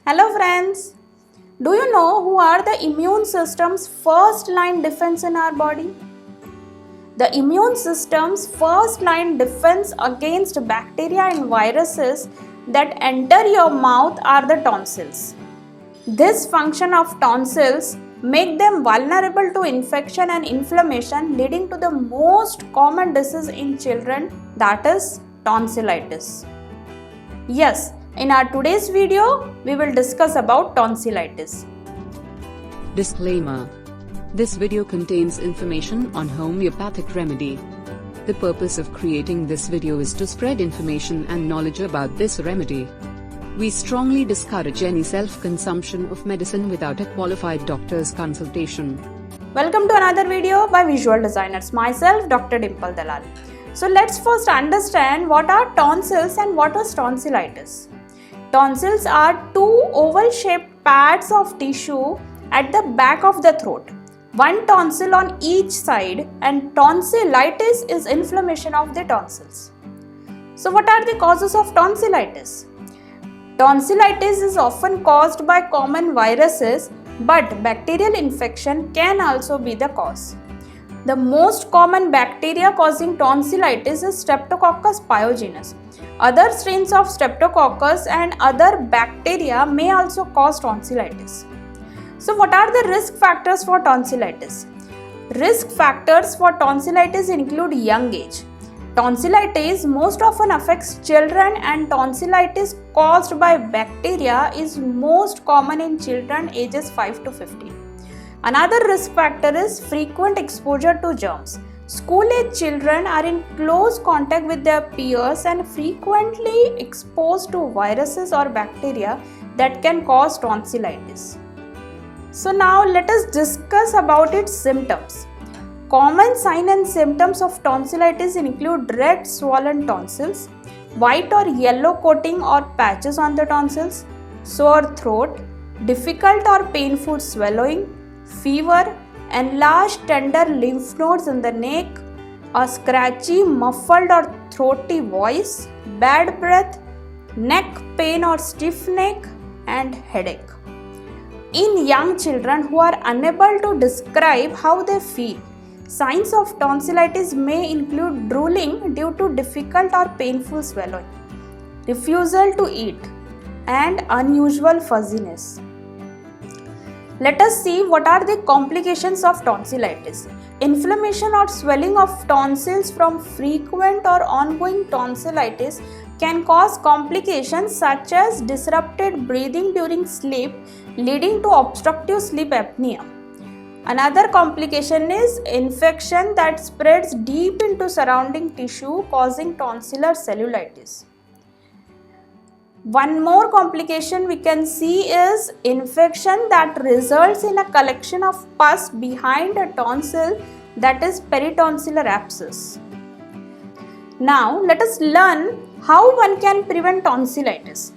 Hello friends, do you know who are the immune system's first line defense in our body? The immune system's first line defense against bacteria and viruses that enter your mouth are the tonsils. This function of tonsils make them vulnerable to infection and inflammation, leading to the most common disease in children, that is tonsillitis. Yes, in our today's video, we will discuss about tonsillitis. Disclaimer. This video contains information on homeopathic remedy. The purpose of creating this video is to spread information and knowledge about this remedy. We strongly discourage any self-consumption of medicine without a qualified doctor's consultation. Welcome to another video by Visual Designers. Myself, Dr. Dimple Dalal. So let's first understand what are tonsils and what is tonsillitis. Tonsils are two oval-shaped pads of tissue at the back of the throat. One tonsil on each side, and tonsillitis is inflammation of the tonsils. So what are the causes of tonsillitis? Tonsillitis is often caused by common viruses, but bacterial infection can also be the cause. The most common bacteria causing tonsillitis is Streptococcus pyogenes. Other strains of Streptococcus and other bacteria may also cause tonsillitis. So what are the risk factors for tonsillitis? Risk factors for tonsillitis include young age. Tonsillitis most often affects children, and tonsillitis caused by bacteria is most common in children ages 5 to 15. Another risk factor is frequent exposure to germs. School-age children are in close contact with their peers and frequently exposed to viruses or bacteria that can cause tonsillitis. So now let us discuss about its symptoms. Common signs and symptoms of tonsillitis include red swollen tonsils, white or yellow coating or patches on the tonsils, sore throat, difficult or painful swallowing, fever, enlarged tender lymph nodes in the neck, a scratchy, muffled or throaty voice, bad breath, neck pain or stiff neck, and headache. In young children who are unable to describe how they feel, signs of tonsillitis may include drooling due to difficult or painful swallowing, refusal to eat, and unusual fuzziness. Let us see what are the complications of tonsillitis. Inflammation or swelling of tonsils from frequent or ongoing tonsillitis can cause complications such as disrupted breathing during sleep, leading to obstructive sleep apnea. Another complication is infection that spreads deep into surrounding tissue, causing tonsillar cellulitis. One more complication we can see is infection that results in a collection of pus behind a tonsil, that is peritonsillar abscess. Now let us learn how one can prevent tonsillitis.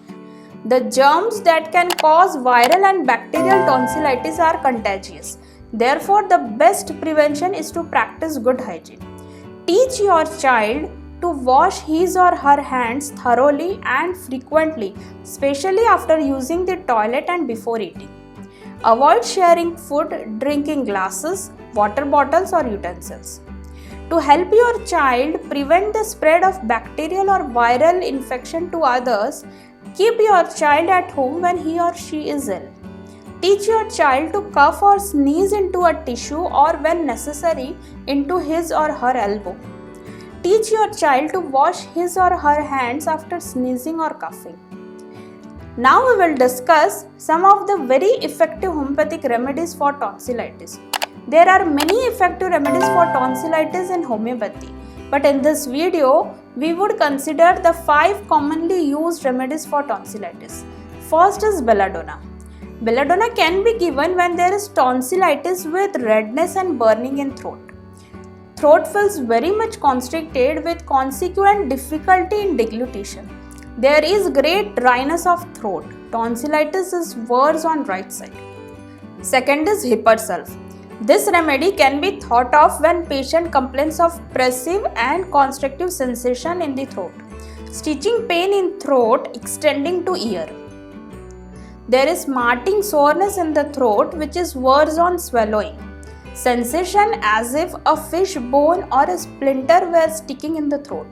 The germs that can cause viral and bacterial tonsillitis are contagious. Therefore, the best prevention is to practice good hygiene. Teach your child to wash his or her hands thoroughly and frequently, especially after using the toilet and before eating. Avoid sharing food, drinking glasses, water bottles or utensils. To help your child prevent the spread of bacterial or viral infection to others, keep your child at home when he or she is ill. Teach your child to cough or sneeze into a tissue or when necessary into his or her elbow. Teach your child to wash his or her hands after sneezing or coughing. Now we will discuss some of the very effective homeopathic remedies for tonsillitis. There are many effective remedies for tonsillitis in homeopathy, but in this video, we would consider the 5 commonly used remedies for tonsillitis. First is belladonna. Belladonna can be given when there is tonsillitis with redness and burning in throat. Throat feels very much constricted with consequent difficulty in deglutition. There is great dryness of throat. Tonsillitis is worse on right side. Second is Hippersulf. This remedy can be thought of when patient complains of pressive and constrictive sensation in the throat, stitching pain in throat extending to ear. There is smarting soreness in the throat which is worse on swallowing. Sensation as if a fish bone or a splinter were sticking in the throat.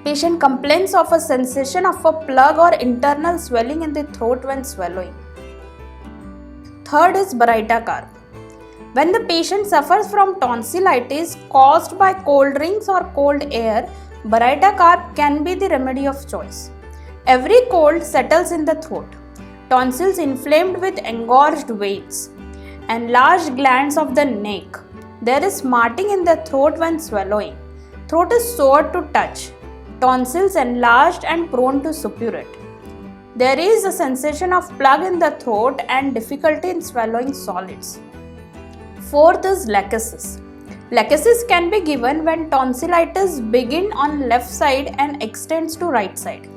Patient complains of a sensation of a plug or internal swelling in the throat when swallowing. Third is Baryta carp. When the patient suffers from tonsillitis caused by cold drinks or cold air, Baryta carp can be the remedy of choice. Every cold settles in the throat. Tonsils inflamed with engorged veins. Enlarged glands of the neck. There is smarting in the throat when swallowing. Throat is sore to touch. Tonsils enlarged and prone to suppurate. There is a sensation of plug in the throat and difficulty in swallowing solids. Fourth is lachesis. Lachesis can be given when tonsillitis begins on left side and extends to right side.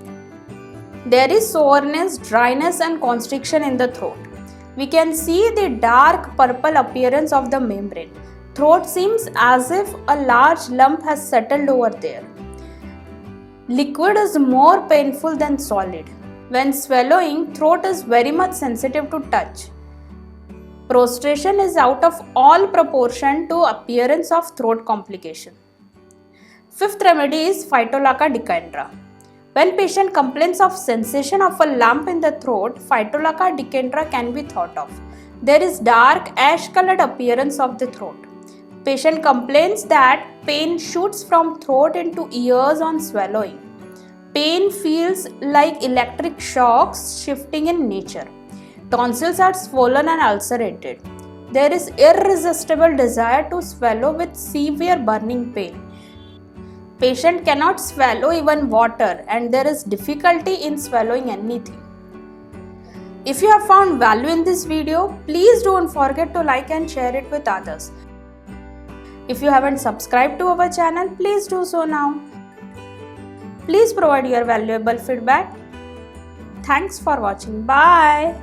There is soreness, dryness and constriction in the throat. We can see the dark purple appearance of the membrane. Throat seems as if a large lump has settled over there. Liquid is more painful than solid. When swallowing, throat is very much sensitive to touch. Prostration is out of all proportion to appearance of throat complication. Fifth remedy is Phytolacca decandra. When patient complains of sensation of a lump in the throat, Phytolacca decandra can be thought of. There is dark ash-colored appearance of the throat. Patient complains that pain shoots from throat into ears on swallowing. Pain feels like electric shocks shifting in nature. Tonsils are swollen and ulcerated. There is irresistible desire to swallow with severe burning pain. Patient cannot swallow even water and there is difficulty in swallowing anything. If you have found value in this video, please don't forget to like and share it with others. If you haven't subscribed to our channel, please do so now. Please provide your valuable feedback. Thanks for watching. Bye.